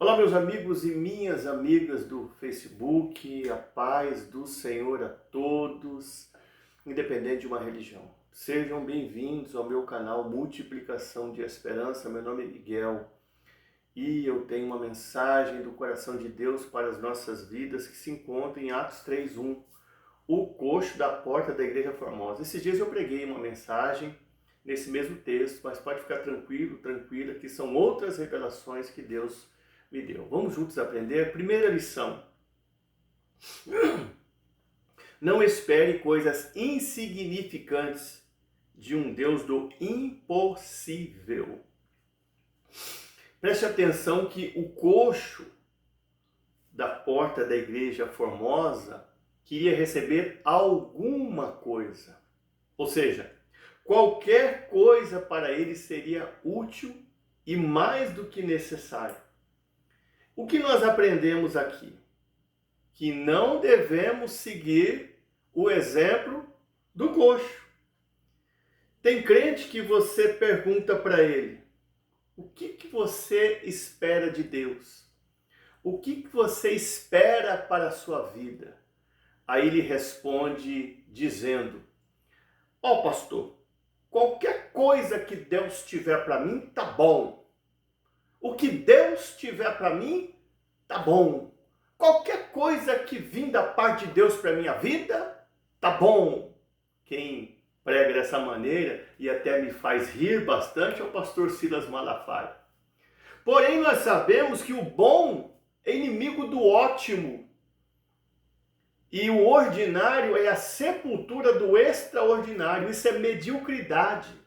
Olá, meus amigos e minhas amigas do Facebook, a paz do Senhor a todos, independente de uma religião. Sejam bem-vindos ao meu canal Multiplicação de Esperança. Meu nome é Miguel e eu tenho uma mensagem do coração de Deus para as nossas vidas que se encontra em Atos 3:1, o coxo da porta da Igreja Formosa. Esses dias eu preguei uma mensagem nesse mesmo texto, mas pode ficar tranquilo, tranquila, que são outras revelações que Deus me deu. Vamos juntos aprender? Primeira lição. Não espere coisas insignificantes de um Deus do impossível. Preste atenção que o coxo da porta da Igreja Formosa queria receber alguma coisa. Ou seja, qualquer coisa para ele seria útil e mais do que necessário. O que nós aprendemos aqui? Que não devemos seguir o exemplo do coxo. Tem crente que você pergunta para ele: o que você espera de Deus? O que você espera para a sua vida? Aí ele responde dizendo: ó pastor, qualquer coisa que Deus tiver para mim, tá bom. O que Deus tiver para mim, tá bom. Qualquer coisa que vim da parte de Deus para minha vida, tá bom. Quem prega dessa maneira e até me faz rir bastante é o pastor Silas Malafaia. Porém, nós sabemos que o bom é inimigo do ótimo. E o ordinário é a sepultura do extraordinário. Isso é mediocridade.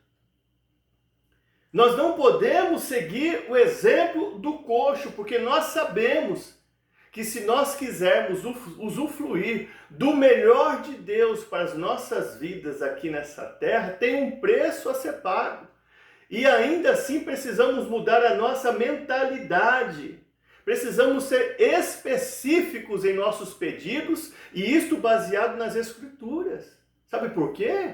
Nós não podemos seguir o exemplo do coxo, porque nós sabemos que se nós quisermos usufruir do melhor de Deus para as nossas vidas aqui nessa terra, tem um preço a ser pago. E ainda assim precisamos mudar a nossa mentalidade. Precisamos ser específicos em nossos pedidos, e isto baseado nas Escrituras. Sabe por quê?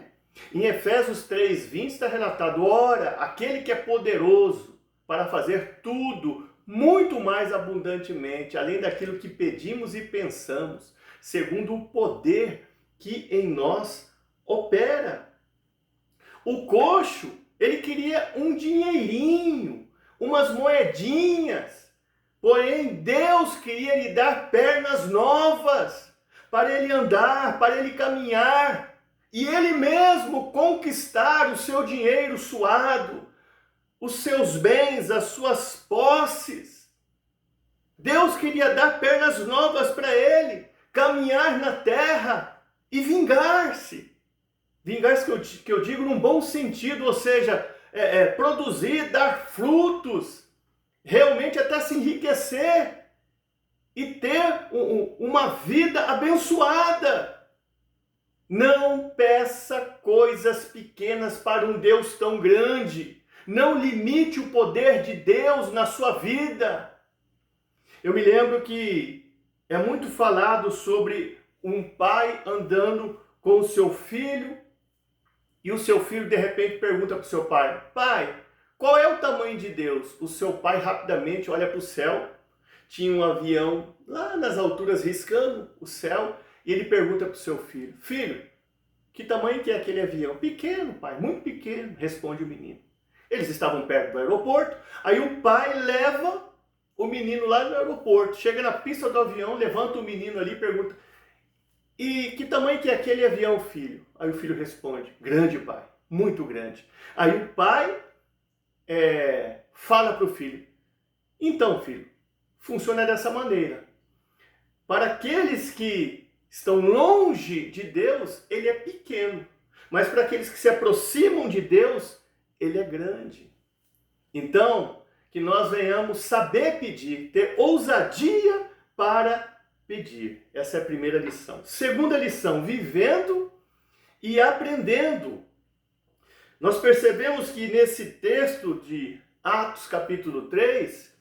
Em Efésios 3:20 está relatado: ora, aquele que é poderoso para fazer tudo muito mais abundantemente, além daquilo que pedimos e pensamos, segundo o poder que em nós opera. O coxo, ele queria um dinheirinho, umas moedinhas, porém Deus queria lhe dar pernas novas, para ele andar, para ele caminhar, e ele mesmo conquistar o seu dinheiro suado, os seus bens, as suas posses. Deus queria dar pernas novas para ele, caminhar na terra e vingar-se. Vingar-se que eu digo num bom sentido, ou seja, produzir, dar frutos, realmente até se enriquecer e ter uma vida abençoada. Não peça coisas pequenas para um Deus tão grande. Não limite o poder de Deus na sua vida. Eu me lembro que é muito falado sobre um pai andando com o seu filho, e o seu filho de repente pergunta para o seu pai: pai, qual é o tamanho de Deus? O seu pai rapidamente olha para o céu. Tinha um avião lá nas alturas riscando o céu. E ele pergunta para o seu filho: filho, que tamanho que é aquele avião? Pequeno, pai, muito pequeno, responde o menino. Eles estavam perto do aeroporto, aí o pai leva o menino lá no aeroporto, chega na pista do avião, levanta o menino ali e pergunta: e que tamanho que é aquele avião, filho? Aí o filho responde: grande, pai, muito grande. Aí o pai fala para o filho: então, filho, funciona dessa maneira. Para aqueles que estão longe de Deus, ele é pequeno. Mas para aqueles que se aproximam de Deus, ele é grande. Então, que nós venhamos saber pedir, ter ousadia para pedir. Essa é a primeira lição. Segunda lição: vivendo e aprendendo. Nós percebemos que nesse texto de Atos capítulo 3,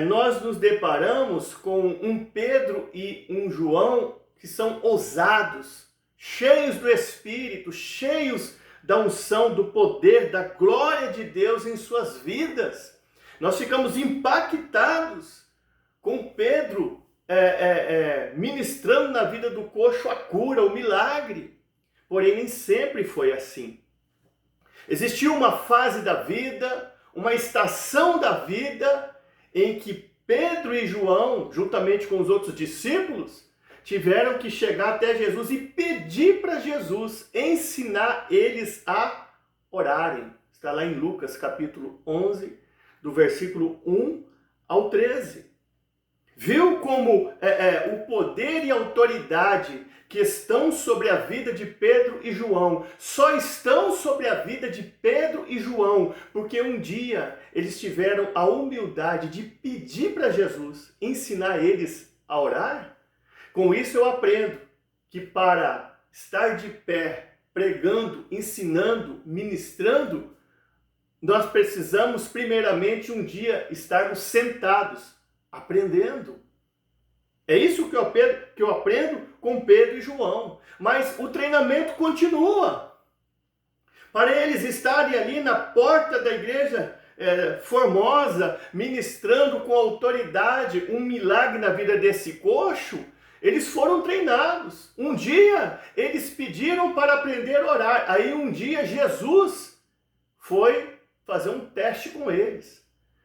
nós nos deparamos com um Pedro e um João que são ousados, cheios do Espírito, cheios da unção, do poder, da glória de Deus em suas vidas. Nós ficamos impactados com Pedro ministrando na vida do coxo a cura, o milagre. Porém, nem sempre foi assim. Existiu uma fase da vida, uma estação da vida, em que Pedro e João, juntamente com os outros discípulos, tiveram que chegar até Jesus e pedir para Jesus ensinar eles a orarem. Está lá em Lucas capítulo 11, do versículo 1 ao 13. Viu como o poder e autoridade que estão sobre a vida de Pedro e João só estão sobre a vida de Pedro e João porque um dia eles tiveram a humildade de pedir para Jesus ensinar eles a orar? Com isso eu aprendo que para estar de pé, pregando, ensinando, ministrando, nós precisamos primeiramente um dia estarmos sentados, aprendendo. É isso que eu aprendo com Pedro e João. Mas o treinamento continua. Para eles estarem ali na porta da igreja formosa, ministrando com autoridade um milagre na vida desse coxo, eles foram treinados. Um dia eles pediram para aprender a orar. Aí um dia Jesus foi fazer um teste com eles.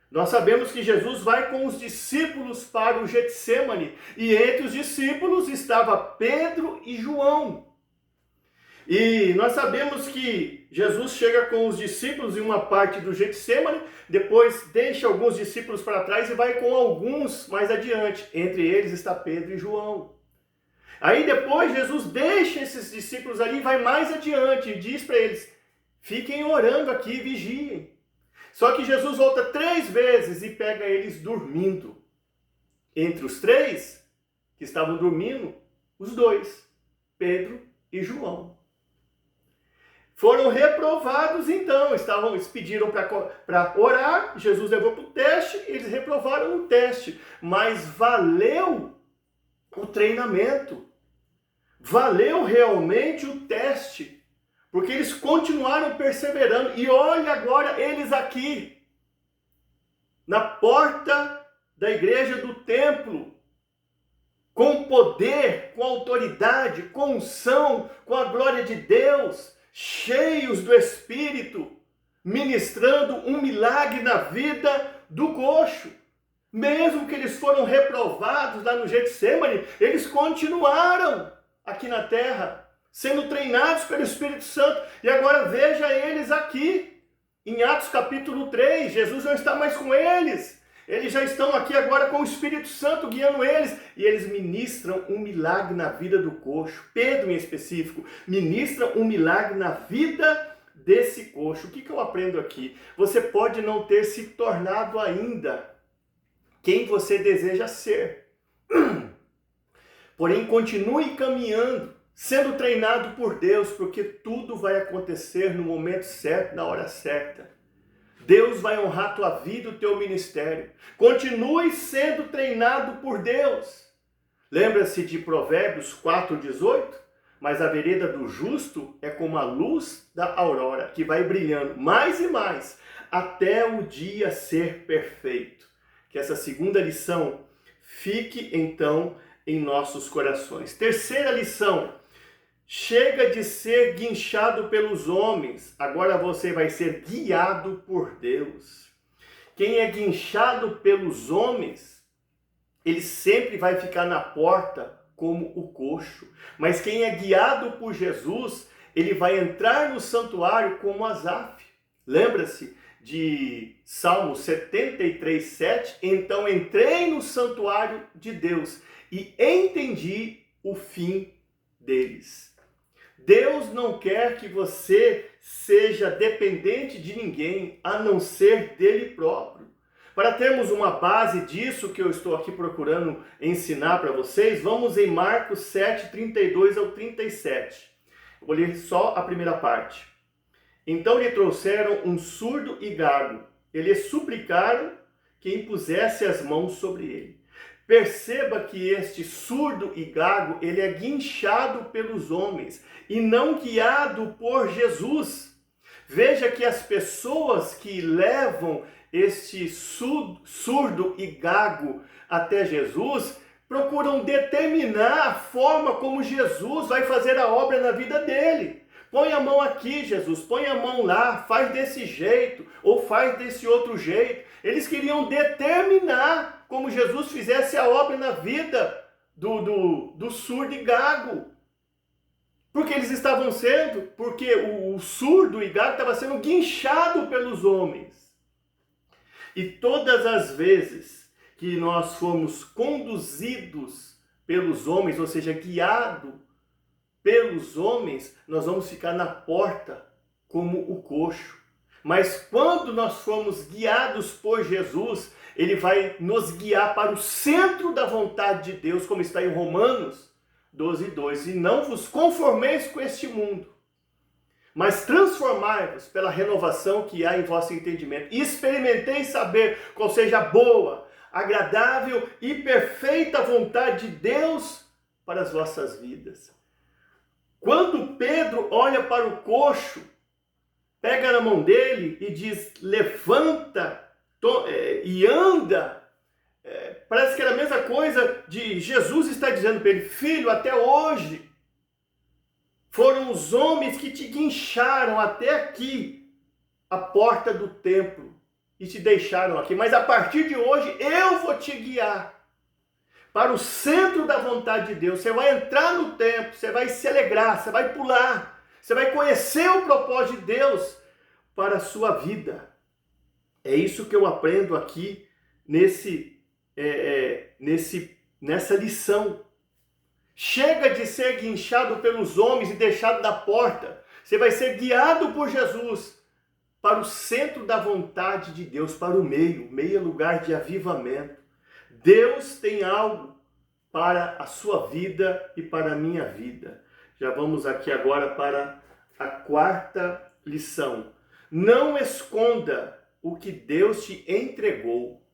Nós sabemos que Jesus vai com os discípulos para o Getsemane, e entre os discípulos estava Pedro e João. E nós sabemos que Jesus chega com os discípulos em uma parte do Getsemane, depois deixa alguns discípulos para trás e vai com alguns mais adiante. Entre eles está Pedro e João. Aí depois Jesus deixa esses discípulos ali e vai mais adiante e diz para eles: fiquem orando aqui, vigiem. Só que Jesus volta 3 vezes e pega eles dormindo. Entre os 3 que estavam dormindo, os 2, Pedro e João. Foram reprovados então, eles pediram para orar, Jesus levou para o teste, eles reprovaram o teste. Mas valeu o treinamento, valeu realmente o teste. Porque eles continuaram perseverando. E olha agora eles aqui, na porta da igreja do templo, com poder, com autoridade, com unção, com a glória de Deus, cheios do Espírito, ministrando um milagre na vida do coxo. Mesmo que eles foram reprovados lá no Getsemane, eles continuaram aqui na terra, sendo treinados pelo Espírito Santo. E agora veja eles aqui, em Atos capítulo 3, Jesus não está mais com eles. Eles já estão aqui agora com o Espírito Santo guiando eles. E eles ministram um milagre na vida do coxo. Pedro, em específico, ministra um milagre na vida desse coxo. O que eu aprendo aqui? Você pode não ter se tornado ainda quem você deseja ser. Porém, continue caminhando, sendo treinado por Deus, porque tudo vai acontecer no momento certo, na hora certa. Deus vai honrar a tua vida, o teu ministério. Continue sendo treinado por Deus. Lembra-se de Provérbios 4,18? Mas a vereda do justo é como a luz da aurora, que vai brilhando mais e mais, até o dia ser perfeito. Que essa segunda lição fique, então, em nossos corações. Terceira lição: chega de ser guinchado pelos homens, agora você vai ser guiado por Deus. Quem é guinchado pelos homens, ele sempre vai ficar na porta como o coxo. Mas quem é guiado por Jesus, ele vai entrar no santuário como Asaf. Lembra-se de Salmo 73:7? Então entrei no santuário de Deus e entendi o fim deles. Deus não quer que você seja dependente de ninguém, a não ser dele próprio. Para termos uma base disso que eu estou aqui procurando ensinar para vocês, vamos em Marcos 7:32 ao 37. Eu vou ler só a primeira parte. Então lhe trouxeram um surdo e gago. Eles suplicaram que impusesse as mãos sobre ele. Perceba que este surdo e gago, ele é guinchado pelos homens e não guiado por Jesus. Veja que as pessoas que levam este surdo e gago até Jesus, procuram determinar a forma como Jesus vai fazer a obra na vida dele. Põe a mão aqui, Jesus, põe a mão lá, faz desse jeito, ou faz desse outro jeito. Eles queriam determinar como Jesus fizesse a obra na vida do surdo e gago. Porque eles estavam sendo, porque o surdo e gago estava sendo guinchado pelos homens. E todas as vezes que nós fomos conduzidos pelos homens, ou seja, guiados pelos homens, nós vamos ficar na porta como o coxo. Mas quando nós formos guiados por Jesus, ele vai nos guiar para o centro da vontade de Deus, como está em Romanos 12:2. E não vos conformeis com este mundo, mas transformai-vos pela renovação que há em vosso entendimento. E experimenteis saber qual seja a boa, agradável e perfeita vontade de Deus para as vossas vidas. Quando Pedro olha para o coxo, pega na mão dele e diz, levanta e anda, parece que era a mesma coisa de Jesus está dizendo para ele, filho, até hoje foram os homens que te guincharam até aqui, a porta do templo, e te deixaram aqui, mas a partir de hoje eu vou te guiar para o centro da vontade de Deus. Você vai entrar no templo, você vai se alegrar, você vai pular, você vai conhecer o propósito de Deus para a sua vida. É isso que eu aprendo aqui nessa lição. Chega de ser guinchado pelos homens e deixado da porta. Você vai ser guiado por Jesus para o centro da vontade de Deus, para o meio lugar de avivamento. Deus tem algo para a sua vida e para a minha vida. Já vamos aqui agora para a quarta lição. Não esconda o que Deus te entregou.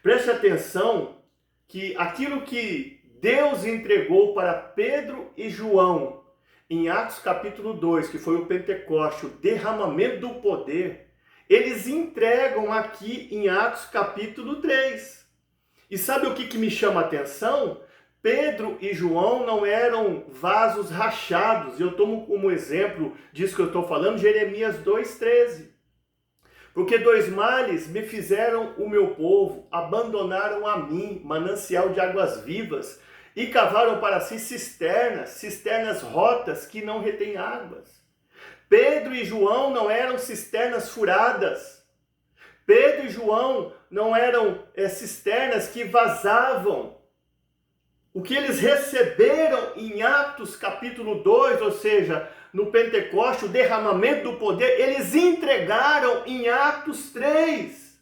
Preste atenção que aquilo que Deus entregou para Pedro e João, em Atos capítulo 2, que foi o Pentecoste, o derramamento do poder, eles entregam aqui em Atos capítulo 3. E sabe o que me chama a atenção? Pedro e João não eram vasos rachados. Eu tomo como exemplo disso que eu estou falando, Jeremias 2,13. Porque 2 males me fizeram o meu povo, abandonaram a mim, manancial de águas vivas, e cavaram para si cisternas rotas que não retêm águas. Pedro e João não eram cisternas furadas. Pedro e João não eram cisternas que vazavam. O que eles receberam em Atos capítulo 2, ou seja, no Pentecoste, o derramamento do poder, eles entregaram em Atos 3.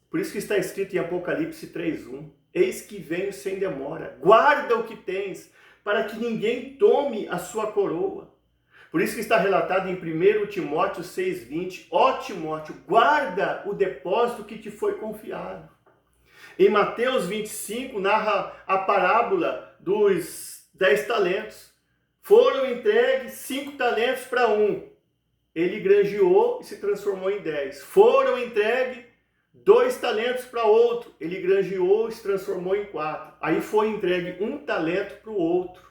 Por isso que está escrito em Apocalipse 3:1. Eis que venho sem demora. Guarda o que tens, para que ninguém tome a sua coroa. Por isso que está relatado em 1 Timóteo 6:20. Ó Timóteo, guarda o depósito que te foi confiado. Em Mateus 25, narra a parábola dos 10 talentos. Foram entregues 5 talentos para um. Ele granjeou e se transformou em 10. Foram entregues 2 talentos para outro. Ele granjeou e se transformou em 4. Aí foi entregue 1 talento para o outro.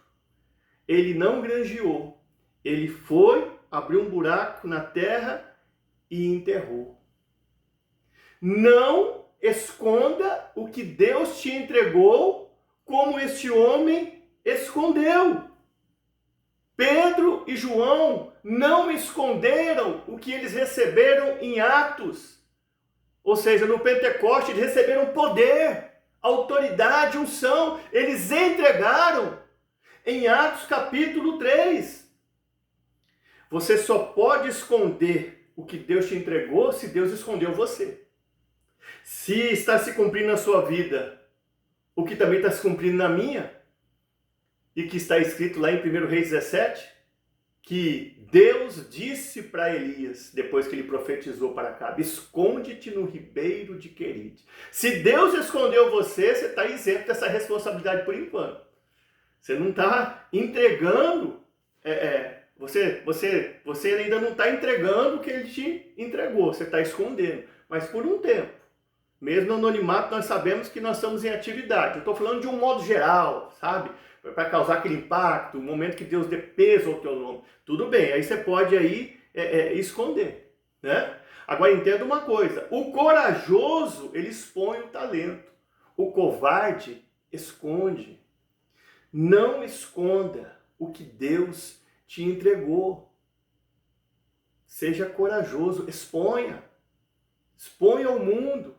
Ele não granjeou. Ele foi, abriu um buraco na terra e enterrou. Não esconda o que Deus te entregou, como este homem escondeu. Pedro e João não esconderam o que eles receberam em Atos. Ou seja, no Pentecoste, eles receberam poder, autoridade, unção. Eles entregaram em Atos capítulo 3. Você só pode esconder o que Deus te entregou se Deus escondeu você. Se está se cumprindo na sua vida o que também está se cumprindo na minha, e que está escrito lá em 1 Reis 17, que Deus disse para Elias, depois que ele profetizou para Acabe, esconde-te no ribeiro de Querite. Se Deus escondeu você, você está isento dessa responsabilidade por enquanto. Você não está entregando, você ainda não está entregando o que ele te entregou, você está escondendo. mas por um tempo. Mesmo no anonimato, nós sabemos que nós estamos em atividade. Eu estou falando de um modo geral, sabe? Para causar aquele impacto, o momento que Deus dê peso ao teu nome. Tudo bem, aí você pode aí esconder, né? Agora entenda uma coisa, o corajoso, ele expõe o talento. O covarde esconde. Não esconda o que Deus te entregou. Seja corajoso, exponha. Exponha ao mundo.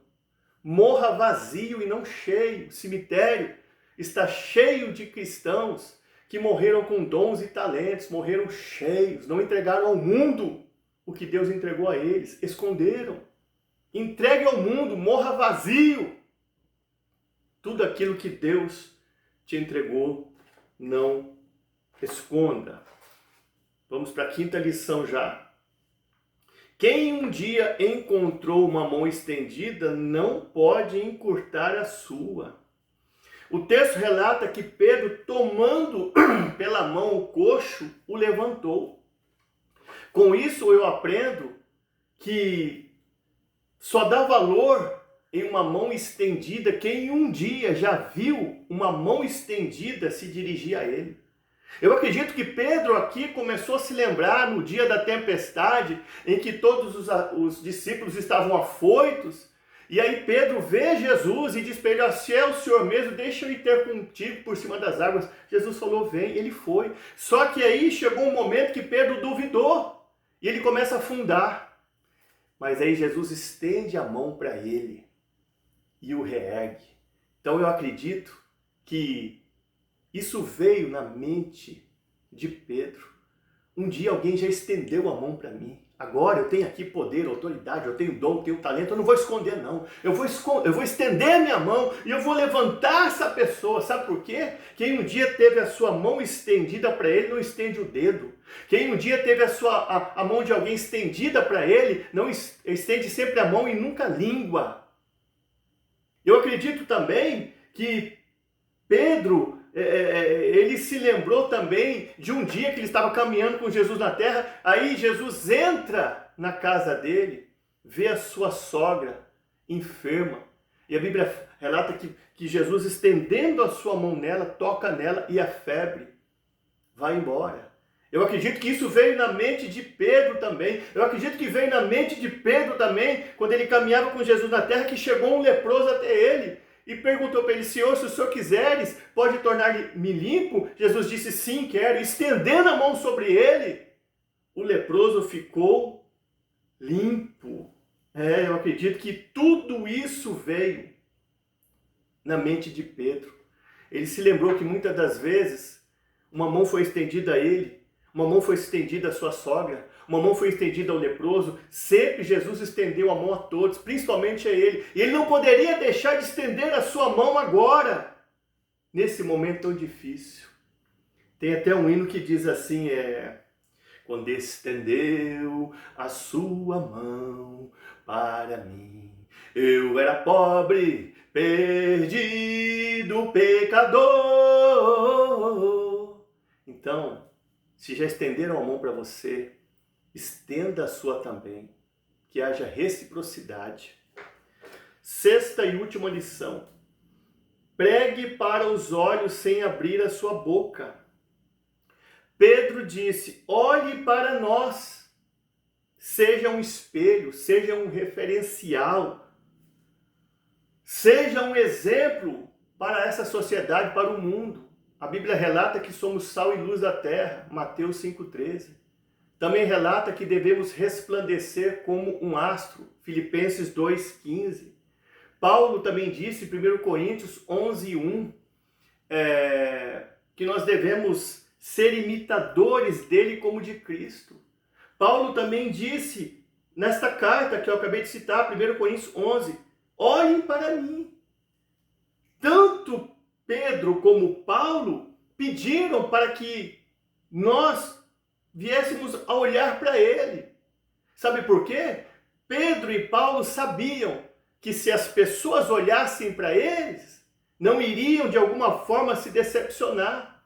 Morra vazio e não cheio. O cemitério está cheio de cristãos que morreram com dons e talentos, morreram cheios, não entregaram ao mundo o que Deus entregou a eles, esconderam. Entregue ao mundo, morra vazio. Tudo aquilo que Deus te entregou, não esconda. Vamos para a quinta lição já. Quem um dia encontrou uma mão estendida não pode encurtar a sua. O texto relata que Pedro, tomando pela mão o coxo, o levantou. Com isso eu aprendo que só dá valor em uma mão estendida quem um dia já viu uma mão estendida se dirigir a ele. Eu acredito que Pedro aqui começou a se lembrar no dia da tempestade, em que todos os discípulos estavam afoitos, e aí Pedro vê Jesus e diz para ele, se é o Senhor mesmo, deixa eu ir ter contigo por cima das águas. Jesus falou, vem, ele foi. Só que aí chegou um momento que Pedro duvidou, e ele começa a afundar. Mas aí Jesus estende a mão para ele e o reergue. Então eu acredito que isso veio na mente de Pedro. Um dia alguém já estendeu a mão para mim. Agora eu tenho aqui poder, autoridade, eu tenho dom, eu tenho talento, eu não vou esconder não. Eu vou estender a minha mão e eu vou levantar essa pessoa. Sabe por quê? Quem um dia teve a sua mão estendida para ele, não estende o dedo. Quem um dia teve a mão de alguém estendida para ele, não estende sempre a mão e nunca a língua. Eu acredito também que Pedro, ele se lembrou também de um dia que ele estava caminhando com Jesus na terra, aí Jesus entra na casa dele, vê a sua sogra enferma, e a Bíblia relata que Jesus, estendendo a sua mão nela, toca nela e a febre vai embora. Eu acredito que isso veio na mente de Pedro também. Eu acredito que veio na mente de Pedro também, quando ele caminhava com Jesus na terra, que chegou um leproso até ele e perguntou para ele, Senhor, se o Senhor quiseres, pode tornar-me limpo? Jesus disse, sim, quero. Estendendo a mão sobre ele, o leproso ficou limpo. Eu acredito que tudo isso veio na mente de Pedro. Ele se lembrou que muitas das vezes uma mão foi estendida a ele, uma mão foi estendida à sua sogra, uma mão foi estendida ao leproso. Sempre Jesus estendeu a mão a todos, principalmente a ele. E ele não poderia deixar de estender a sua mão agora, nesse momento tão difícil. Tem até um hino que diz assim, quando estendeu a sua mão para mim, eu era pobre, perdido, pecador. Então, se já estenderam a mão para você, estenda a sua também, que haja reciprocidade. Sexta e última lição. Pregue para os olhos sem abrir a sua boca. Pedro disse, olhe para nós. Seja um espelho, seja um referencial. Seja um exemplo para essa sociedade, para o mundo. A Bíblia relata que somos sal e luz da terra, Mateus 5,13. Também relata que devemos resplandecer como um astro, Filipenses 2,15. Paulo também disse, em 1 Coríntios 11,1, que nós devemos ser imitadores dele como de Cristo. Paulo também disse, nesta carta que eu acabei de citar, 1 Coríntios 11, olhem para mim. Tanto Pedro como Paulo pediram para que nós viéssemos a olhar para ele. Sabe por quê? Pedro e Paulo sabiam que se as pessoas olhassem para eles, não iriam de alguma forma se decepcionar.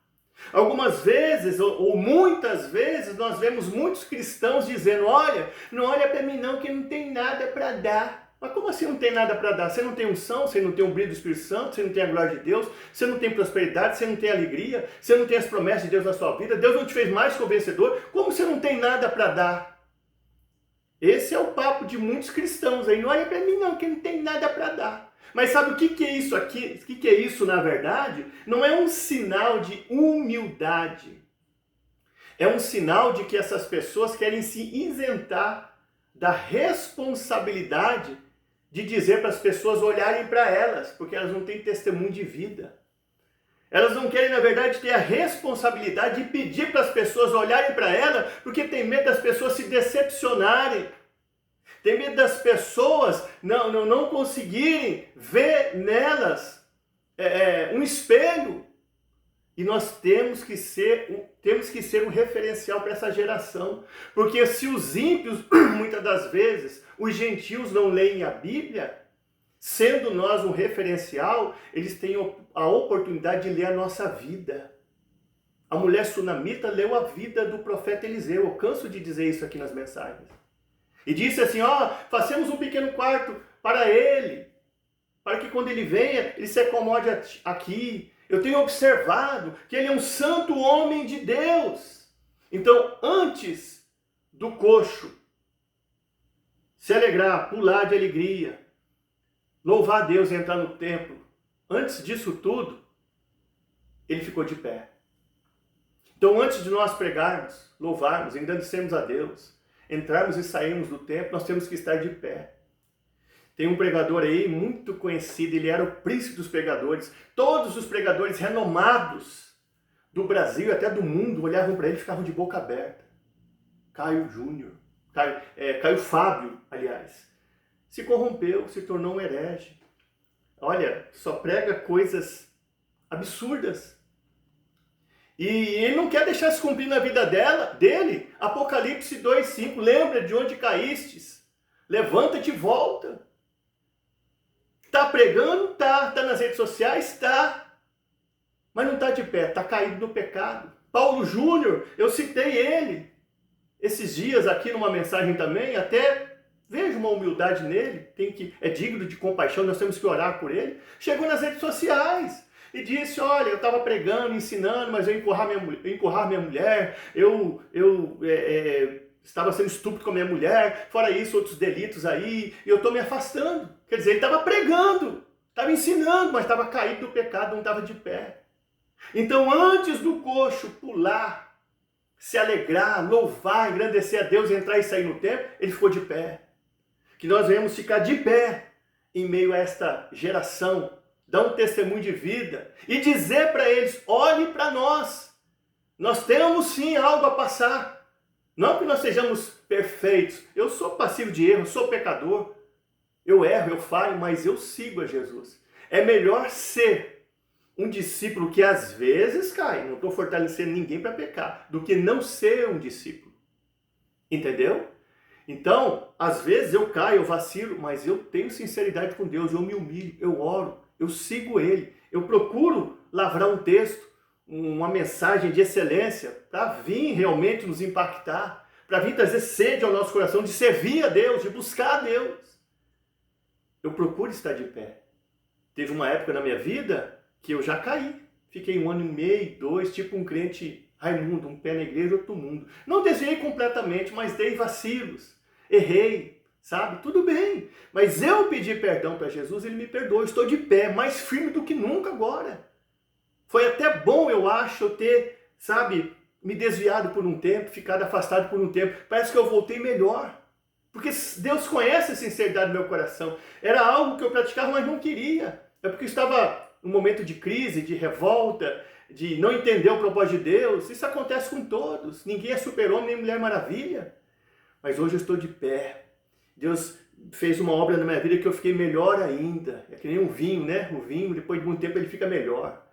Algumas vezes, ou muitas vezes, nós vemos muitos cristãos dizendo, olha, não olha para mim não, que não tem nada para dar. Mas como assim não tem nada para dar? Você não tem unção, você não tem o brilho do Espírito Santo, você não tem a glória de Deus, você não tem prosperidade, você não tem alegria, você não tem as promessas de Deus na sua vida, Deus não te fez mais que o vencedor, como você não tem nada para dar? Esse é o papo de muitos cristãos aí. Não olha para mim não, que não tem nada para dar. Mas sabe o que é isso aqui? O que é isso na verdade? Não é um sinal de humildade. É um sinal de que essas pessoas querem se isentar da responsabilidade de dizer para as pessoas olharem para elas, porque elas não têm testemunho de vida. Elas não querem, na verdade, ter a responsabilidade de pedir para as pessoas olharem para ela, porque tem medo das pessoas se decepcionarem. Tem medo das pessoas não conseguirem ver nelas um espelho. E nós temos que ser um referencial para essa geração. Porque se os ímpios, muitas das vezes, os gentios não leem a Bíblia, sendo nós um referencial, eles têm a oportunidade de ler a nossa vida. A mulher sunamita leu a vida do profeta Eliseu. Eu canso de dizer isso aqui nas mensagens. E disse assim, façamos um pequeno quarto para ele, para que quando ele venha, ele se acomode aqui. Eu tenho observado que ele é um santo homem de Deus. Então, antes do coxo se alegrar, pular de alegria, louvar a Deus e entrar no templo, antes disso tudo, ele ficou de pé. Então, antes de nós pregarmos, louvarmos, engrandecemos a Deus, entrarmos e sairmos do templo, nós temos que estar de pé. Tem um pregador aí muito conhecido, ele era o príncipe dos pregadores. Todos os pregadores renomados do Brasil e até do mundo olhavam para ele e ficavam de boca aberta. Caio Fábio, aliás, se corrompeu, se tornou um herege. Olha, só prega coisas absurdas. E ele não quer deixar se cumprir na vida dele. Apocalipse 2:5, lembra de onde caístes? Levanta-te e volta. Está pregando? Tá. Está nas redes sociais? Está. Mas não está de pé, está caído no pecado. Paulo Júnior, eu citei ele esses dias aqui numa mensagem também, até vejo uma humildade nele, é digno de compaixão, nós temos que orar por ele. Chegou nas redes sociais e disse, olha, eu estava pregando, ensinando, mas eu empurrar minha mulher, eu estava sendo estúpido com a minha mulher, fora isso, outros delitos aí, e eu estou me afastando. Quer dizer, ele estava pregando, estava ensinando, mas estava caído do pecado, não estava de pé. Então, antes do coxo pular, se alegrar, louvar, engrandecer a Deus, entrar e sair no templo, ele ficou de pé. Que nós venhamos ficar de pé em meio a esta geração, dar um testemunho de vida e dizer para eles, olhe para nós. Nós temos sim algo a passar. Não que nós sejamos perfeitos. Eu sou passivo de erro, sou pecador. Eu erro, eu falho, mas eu sigo a Jesus. É melhor ser um discípulo que às vezes cai, não estou fortalecendo ninguém para pecar, do que não ser um discípulo. Entendeu? Então, às vezes eu caio, eu vacilo, mas eu tenho sinceridade com Deus, eu me humilho, eu oro, eu sigo Ele. Eu procuro lavrar um texto, uma mensagem de excelência, para vir realmente nos impactar, para vir trazer sede ao nosso coração de servir a Deus, de buscar a Deus. Eu procuro estar de pé. Teve uma época na minha vida que eu já caí. Fiquei 1 ano e meio, 2, tipo um crente Raimundo, um pé na igreja, outro mundo. Não desviei completamente, mas dei vacilos. Errei, sabe? Tudo bem. Mas eu pedi perdão para Jesus, Ele me perdoou. Estou de pé, mais firme do que nunca agora. Foi até bom, eu acho, eu ter, sabe, me desviado por um tempo, ficado afastado por um tempo. Parece que eu voltei melhor. Porque Deus conhece a sinceridade do meu coração. Era algo que eu praticava, mas não queria. É porque eu estava num momento de crise, de revolta, de não entender o propósito de Deus. Isso acontece com todos. Ninguém é super-homem nem Mulher Maravilha. Mas hoje eu estou de pé. Deus fez uma obra na minha vida que eu fiquei melhor ainda. É que nem um vinho, né? O vinho, depois de muito tempo, ele fica melhor.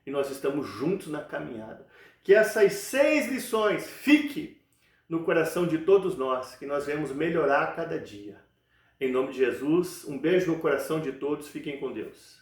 E nós estamos juntos na caminhada. Que essas 6 lições fiquem no coração de todos nós, que nós venhamos melhorar a cada dia. Em nome de Jesus, um beijo no coração de todos, fiquem com Deus.